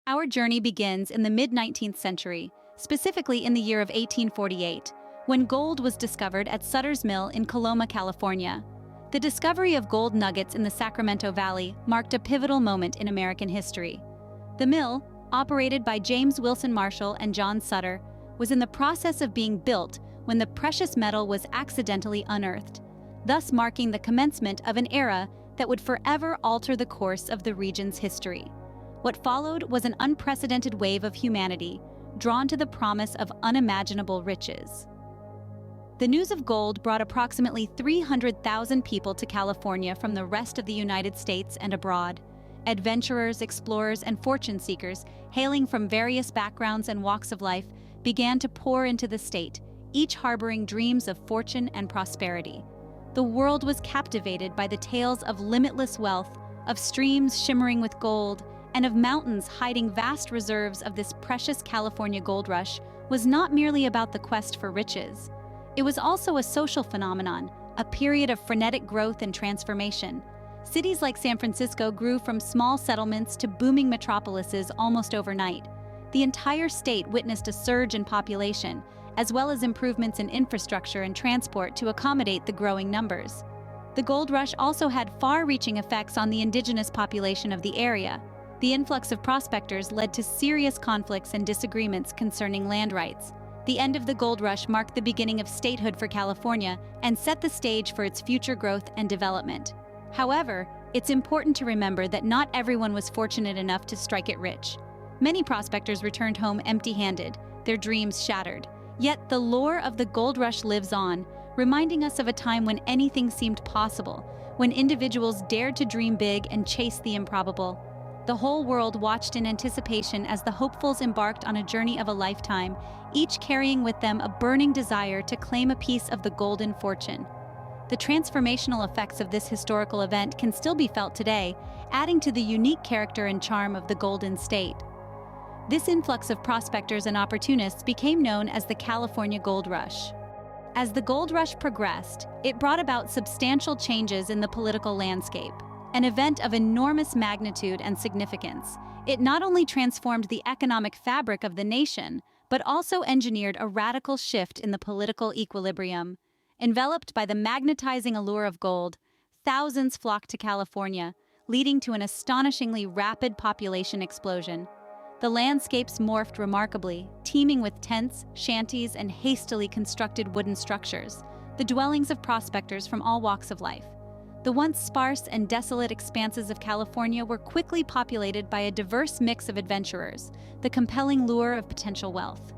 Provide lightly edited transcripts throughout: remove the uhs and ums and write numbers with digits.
Our journey begins in the mid-19th century, specifically in the year of 1848, when gold was discovered at Sutter's Mill in Coloma, California. The discovery of gold nuggets in the Sacramento Valley marked a pivotal moment in American history. The mill, operated by James Wilson Marshall and John Sutter, was in the process of being built when the precious metal was accidentally unearthed, thus marking the commencement of an era that would forever alter the course of the region's history. What followed was an unprecedented wave of humanity, drawn to the promise of unimaginable riches. The news of gold brought approximately 300,000 people to California from the rest of the United States and abroad. Adventurers, explorers, and fortune seekers, hailing from various backgrounds and walks of life, began to pour into the state, each harboring dreams of fortune and prosperity. The world was captivated by the tales of limitless wealth, of streams shimmering with gold, and of mountains hiding vast reserves of this precious California gold rush. Was not merely about the quest for riches. It was also a social phenomenon, a period of frenetic growth and transformation. Cities like San Francisco grew from small settlements to booming metropolises almost overnight. The entire state witnessed a surge in population, as well as improvements in infrastructure and transport to accommodate the growing numbers. The gold rush also had far-reaching effects on the indigenous population of the area. The influx of prospectors led to serious conflicts and disagreements concerning land rights. The end of the gold rush marked the beginning of statehood for California and set the stage for its future growth and development. However, it's important to remember that not everyone was fortunate enough to strike it rich. Many prospectors returned home empty-handed, their dreams shattered. Yet the lore of the gold rush lives on, reminding us of a time when anything seemed possible, when individuals dared to dream big and chase the improbable. The whole world watched in anticipation as the hopefuls embarked on a journey of a lifetime, each carrying with them a burning desire to claim a piece of the golden fortune. The transformational effects of this historical event can still be felt today, adding to the unique character and charm of the Golden State. This influx of prospectors and opportunists became known as the California Gold Rush. As the gold rush progressed, it brought about substantial changes in the political landscape. An event of enormous magnitude and significance, it not only transformed the economic fabric of the nation, but also engineered a radical shift in the political equilibrium. Enveloped by the magnetizing allure of gold, thousands flocked to California, leading to an astonishingly rapid population explosion. The landscapes morphed remarkably, teeming with tents, shanties, and hastily constructed wooden structures, the dwellings of prospectors from all walks of life. The once sparse and desolate expanses of California were quickly populated by a diverse mix of adventurers, the compelling lure of potential wealth.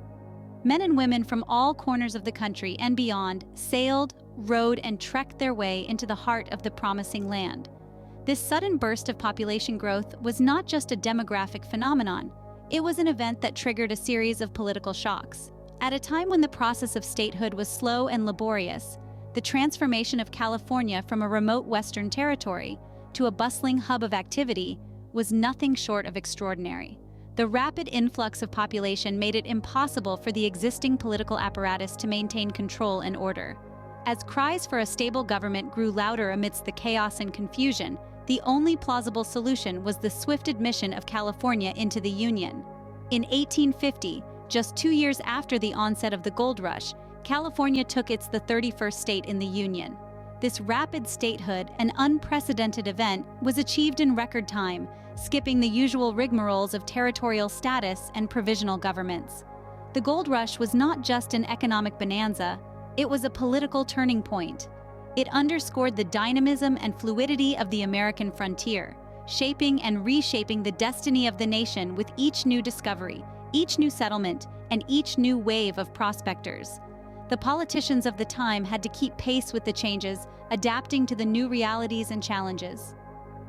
Men and women from all corners of the country and beyond sailed, rode, and trekked their way into the heart of the promising land. This sudden burst of population growth was not just a demographic phenomenon. It was an event that triggered a series of political shocks. At a time when the process of statehood was slow and laborious, the transformation of California from a remote Western territory to a bustling hub of activity was nothing short of extraordinary. The rapid influx of population made it impossible for the existing political apparatus to maintain control and order. As cries for a stable government grew louder amidst the chaos and confusion, the only plausible solution was the swift admission of California into the Union. In 1850, just 2 years after the onset of the gold rush, California took its the 31st state in the Union. This rapid statehood, an unprecedented event, was achieved in record time, skipping the usual rigmaroles of territorial status and provisional governments. The gold rush was not just an economic bonanza, it was a political turning point. It underscored the dynamism and fluidity of the American frontier, shaping and reshaping the destiny of the nation with each new discovery, each new settlement, and each new wave of prospectors. The politicians of the time had to keep pace with the changes, adapting to the new realities and challenges.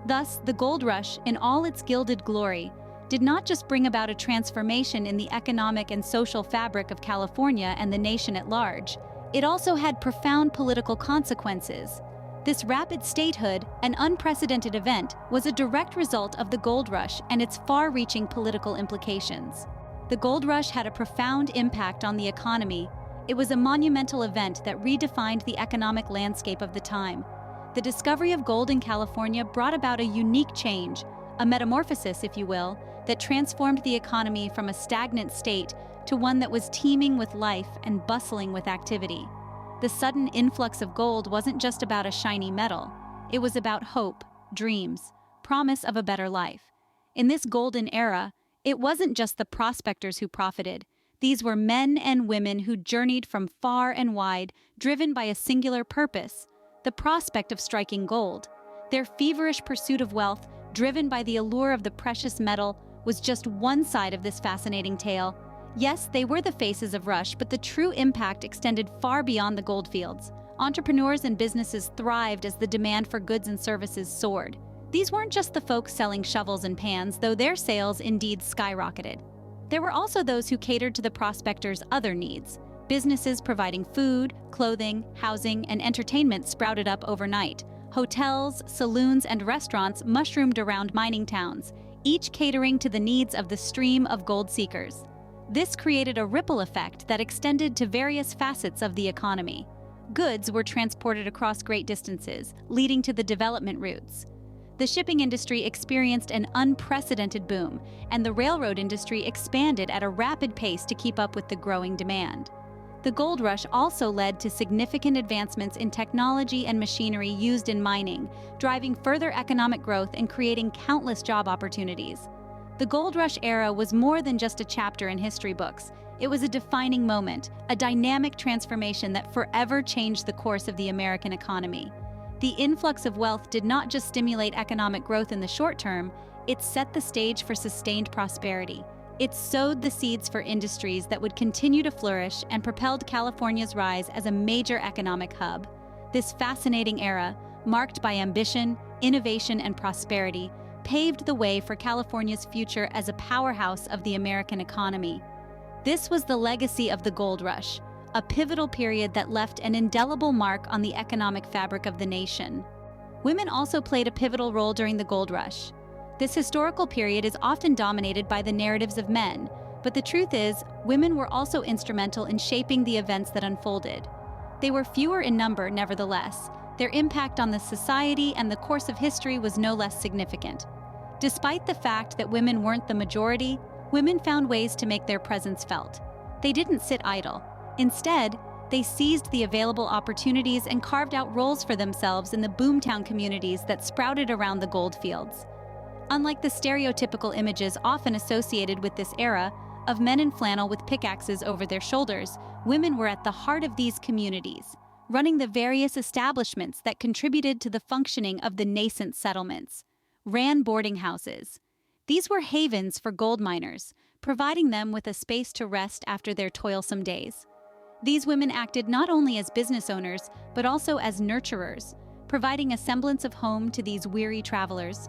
Thus, the gold rush, in all its gilded glory, did not just bring about a transformation in the economic and social fabric of California and the nation at large. It also had profound political consequences. This rapid statehood, an unprecedented event, was a direct result of the gold rush and its far-reaching political implications. The gold rush had a profound impact on the economy. It was a monumental event that redefined the economic landscape of the time. The discovery of gold in California brought about a unique change, a metamorphosis, if you will, that transformed the economy from a stagnant state to one that was teeming with life and bustling with activity. The sudden influx of gold wasn't just about a shiny metal. It was about hope, dreams, promise of a better life. In this golden era, it wasn't just the prospectors who profited. These were men and women who journeyed from far and wide, driven by a singular purpose, the prospect of striking gold. Their feverish pursuit of wealth, driven by the allure of the precious metal, was just one side of this fascinating tale. Yes, they were the faces of Rush, but the true impact extended far beyond the goldfields. Entrepreneurs and businesses thrived as the demand for goods and services soared. These weren't just the folks selling shovels and pans, though their sales indeed skyrocketed. There were also those who catered to the prospectors' other needs. Businesses providing food, clothing, housing, and entertainment sprouted up overnight. Hotels, saloons, and restaurants mushroomed around mining towns, each catering to the needs of the stream of gold seekers. This created a ripple effect that extended to various facets of the economy. Goods were transported across great distances, leading to the development routes. The shipping industry experienced an unprecedented boom, and the railroad industry expanded at a rapid pace to keep up with the growing demand. The gold rush also led to significant advancements in technology and machinery used in mining, driving further economic growth and creating countless job opportunities. The gold rush era was more than just a chapter in history books. It was a defining moment, a dynamic transformation that forever changed the course of the American economy. The influx of wealth did not just stimulate economic growth in the short term, it set the stage for sustained prosperity. It sowed the seeds for industries that would continue to flourish and propelled California's rise as a major economic hub. This fascinating era, marked by ambition, innovation, and prosperity, paved the way for California's future as a powerhouse of the American economy. This was the legacy of the gold rush, a pivotal period that left an indelible mark on the economic fabric of the nation. Women also played a pivotal role during the gold rush. This historical period is often dominated by the narratives of men, but the truth is, women were also instrumental in shaping the events that unfolded. They were fewer in number, nevertheless. Their impact on the society and the course of history was no less significant. Despite the fact that women weren't the majority, women found ways to make their presence felt. They didn't sit idle. Instead, they seized the available opportunities and carved out roles for themselves in the boomtown communities that sprouted around the gold fields. Unlike the stereotypical images often associated with this era, of men in flannel with pickaxes over their shoulders, women were at the heart of these communities, running the various establishments that contributed to the functioning of the nascent settlements. Ran boarding houses. These were havens for gold miners, providing them with a space to rest after their toilsome days. These women acted not only as business owners, but also as nurturers, providing a semblance of home to these weary travelers.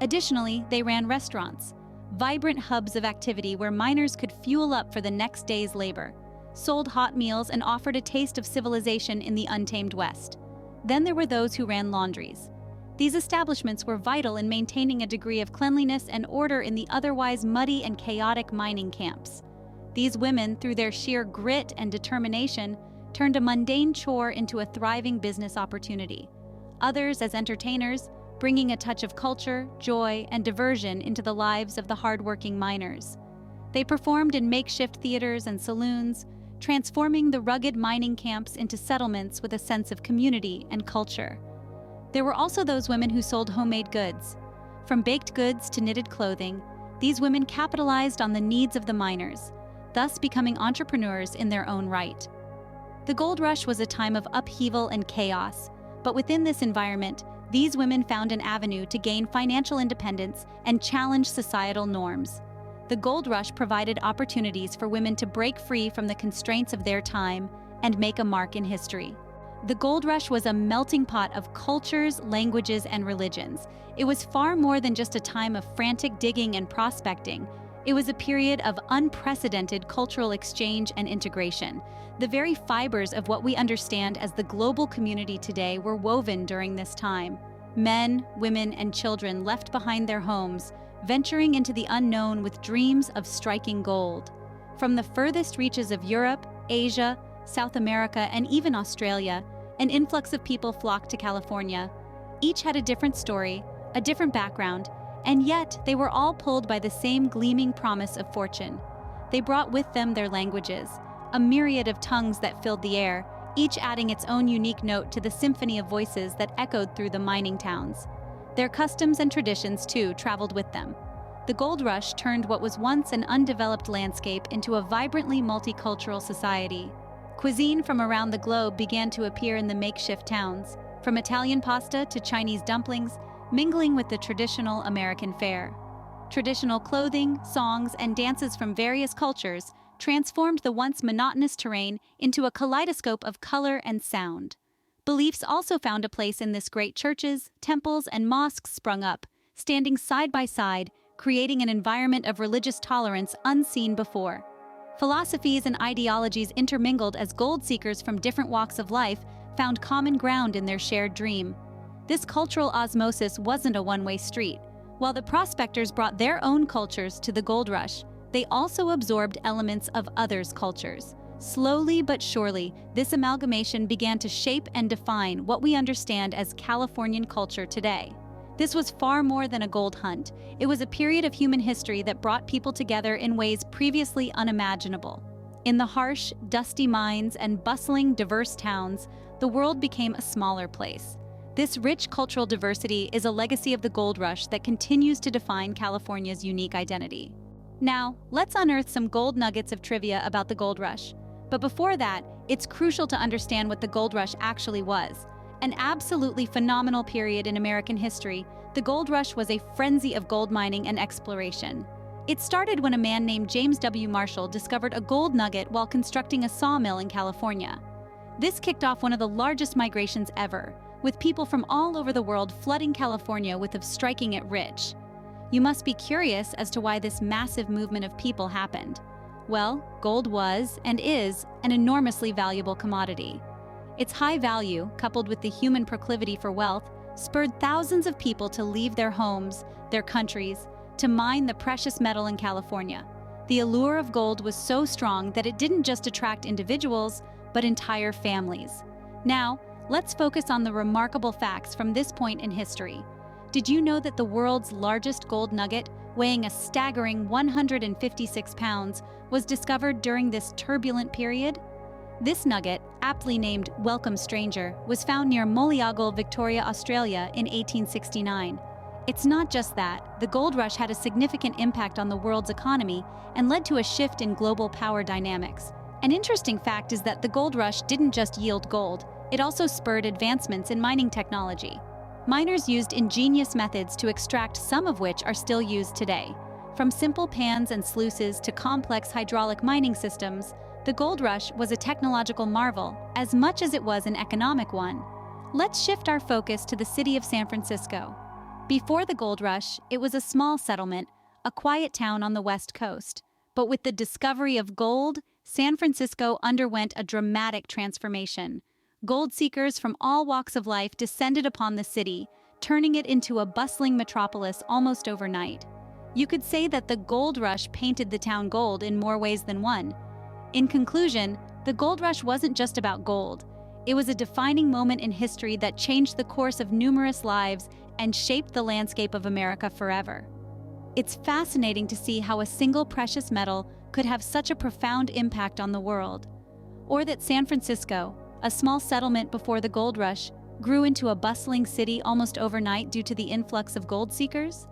Additionally, they ran restaurants, vibrant hubs of activity where miners could fuel up for the next day's labor, sold hot meals, and offered a taste of civilization in the untamed West. Then there were those who ran laundries. These establishments were vital in maintaining a degree of cleanliness and order in the otherwise muddy and chaotic mining camps. These women, through their sheer grit and determination, turned a mundane chore into a thriving business opportunity. Others as entertainers, bringing a touch of culture, joy, and diversion into the lives of the hardworking miners. They performed in makeshift theaters and saloons, transforming the rugged mining camps into settlements with a sense of community and culture. There were also those women who sold homemade goods. From baked goods to knitted clothing, these women capitalized on the needs of the miners, thus becoming entrepreneurs in their own right. The gold rush was a time of upheaval and chaos, but within this environment, these women found an avenue to gain financial independence and challenge societal norms. The gold rush provided opportunities for women to break free from the constraints of their time and make a mark in history. The gold rush was a melting pot of cultures, languages, and religions. It was far more than just a time of frantic digging and prospecting. It was a period of unprecedented cultural exchange and integration. The very fibers of what we understand as the global community today were woven during this time. Men, women, and children left behind their homes, venturing into the unknown with dreams of striking gold. From the furthest reaches of Europe, Asia, South America, and even Australia, an influx of people flocked to California. Each had a different story, a different background, And yet, they were all pulled by the same gleaming promise of fortune. They brought with them their languages, a myriad of tongues that filled the air, each adding its own unique note to the symphony of voices that echoed through the mining towns. Their customs and traditions, too, traveled with them. The gold rush turned what was once an undeveloped landscape into a vibrantly multicultural society. Cuisine from around the globe began to appear in the makeshift towns, from Italian pasta to Chinese dumplings, mingling with the traditional American fare. Traditional clothing, songs, and dances from various cultures transformed the once monotonous terrain into a kaleidoscope of color and sound. Beliefs also found a place in this. Great churches, temples, and mosques sprung up, standing side by side, creating an environment of religious tolerance unseen before. Philosophies and ideologies intermingled as gold seekers from different walks of life found common ground in their shared dream. This cultural osmosis wasn't a one-way street. While the prospectors brought their own cultures to the gold rush, they also absorbed elements of others' cultures. Slowly but surely, this amalgamation began to shape and define what we understand as Californian culture today. This was far more than a gold hunt. It was a period of human history that brought people together in ways previously unimaginable. In the harsh, dusty mines and bustling, diverse towns, the world became a smaller place. This rich cultural diversity is a legacy of the gold rush that continues to define California's unique identity. Now, let's unearth some gold nuggets of trivia about the gold rush. But before that, it's crucial to understand what the gold rush actually was. An absolutely phenomenal period in American history, the gold rush was a frenzy of gold mining and exploration. It started when a man named James W. Marshall discovered a gold nugget while constructing a sawmill in California. This kicked off one of the largest migrations ever, with people from all over the world flooding California with of striking it rich. You must be curious as to why this massive movement of people happened. Well, gold was, and is, an enormously valuable commodity. Its high value, coupled with the human proclivity for wealth, spurred thousands of people to leave their homes, their countries, to mine the precious metal in California. The allure of gold was so strong that it didn't just attract individuals, but entire families. Now, let's focus on the remarkable facts from this point in history. Did you know that the world's largest gold nugget, weighing a staggering 156 pounds, was discovered during this turbulent period? This nugget, aptly named Welcome Stranger, was found near Moleagle, Victoria, Australia in 1869. It's not just that, the gold rush had a significant impact on the world's economy and led to a shift in global power dynamics. An interesting fact is that the gold rush didn't just yield gold, it also spurred advancements in mining technology. Miners used ingenious methods to extract, some of which are still used today. From simple pans and sluices to complex hydraulic mining systems, the gold rush was a technological marvel as much as it was an economic one. Let's shift our focus to the city of San Francisco. Before the gold rush, it was a small settlement, a quiet town on the West Coast. But with the discovery of gold, San Francisco underwent a dramatic transformation. Gold seekers from all walks of life descended upon the city, turning it into a bustling metropolis almost overnight. You could say that the gold rush painted the town gold in more ways than one. In conclusion, the gold rush wasn't just about gold. It was a defining moment in history that changed the course of numerous lives and shaped the landscape of America forever. It's fascinating to see how a single precious metal could have such a profound impact on the world. Or that San Francisco, a small settlement before the gold rush, grew into a bustling city almost overnight due to the influx of gold seekers?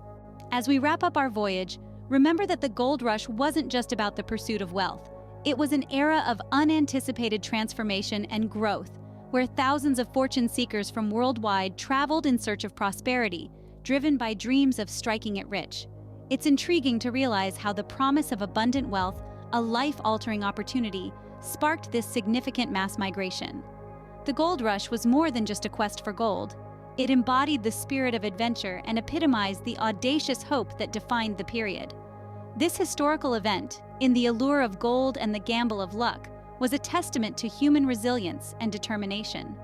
As we wrap up our voyage, remember that the gold rush wasn't just about the pursuit of wealth. It was an era of unanticipated transformation and growth, where thousands of fortune seekers from worldwide traveled in search of prosperity, driven by dreams of striking it rich. It's intriguing to realize how the promise of abundant wealth, a life-altering opportunity, sparked this significant mass migration. The gold rush was more than just a quest for gold. It embodied the spirit of adventure and epitomized the audacious hope that defined the period. This historical event, in the allure of gold and the gamble of luck, was a testament to human resilience and determination.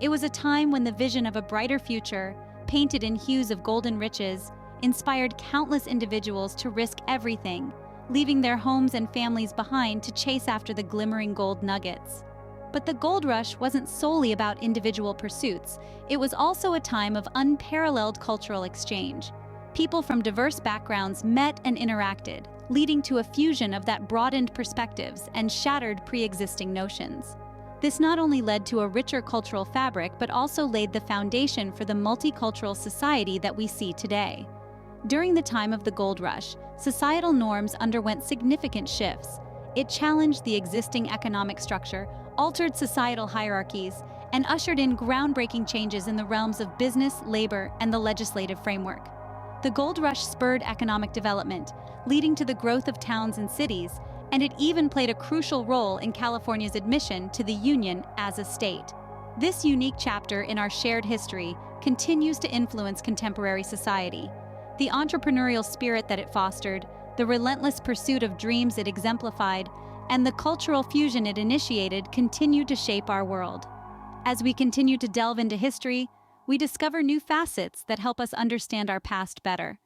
It was a time when the vision of a brighter future, painted in hues of golden riches, inspired countless individuals to risk everything, leaving their homes and families behind to chase after the glimmering gold nuggets. But the gold rush wasn't solely about individual pursuits. It was also a time of unparalleled cultural exchange. People from diverse backgrounds met and interacted, leading to a fusion of that broadened perspectives and shattered pre-existing notions. This not only led to a richer cultural fabric but also laid the foundation for the multicultural society that we see today. During the time of the Gold Rush, societal norms underwent significant shifts. It challenged the existing economic structure, altered societal hierarchies, and ushered in groundbreaking changes in the realms of business, labor, and the legislative framework. The Gold Rush spurred economic development, leading to the growth of towns and cities, and it even played a crucial role in California's admission to the Union as a state. This unique chapter in our shared history continues to influence contemporary society. The entrepreneurial spirit that it fostered, the relentless pursuit of dreams it exemplified, and the cultural fusion it initiated continue to shape our world. As we continue to delve into history, we discover new facets that help us understand our past better.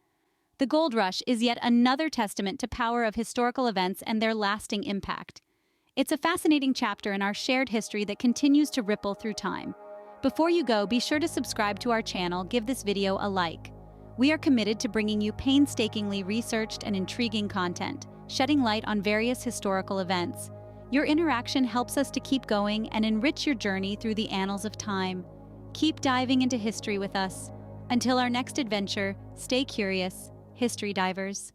The Gold Rush is yet another testament to the power of historical events and their lasting impact. It's a fascinating chapter in our shared history that continues to ripple through time. Before you go, be sure to subscribe to our channel, give this video a like. We are committed to bringing you painstakingly researched and intriguing content, shedding light on various historical events. Your interaction helps us to keep going and enrich your journey through the annals of time. Keep diving into history with us. Until our next adventure, stay curious, history divers.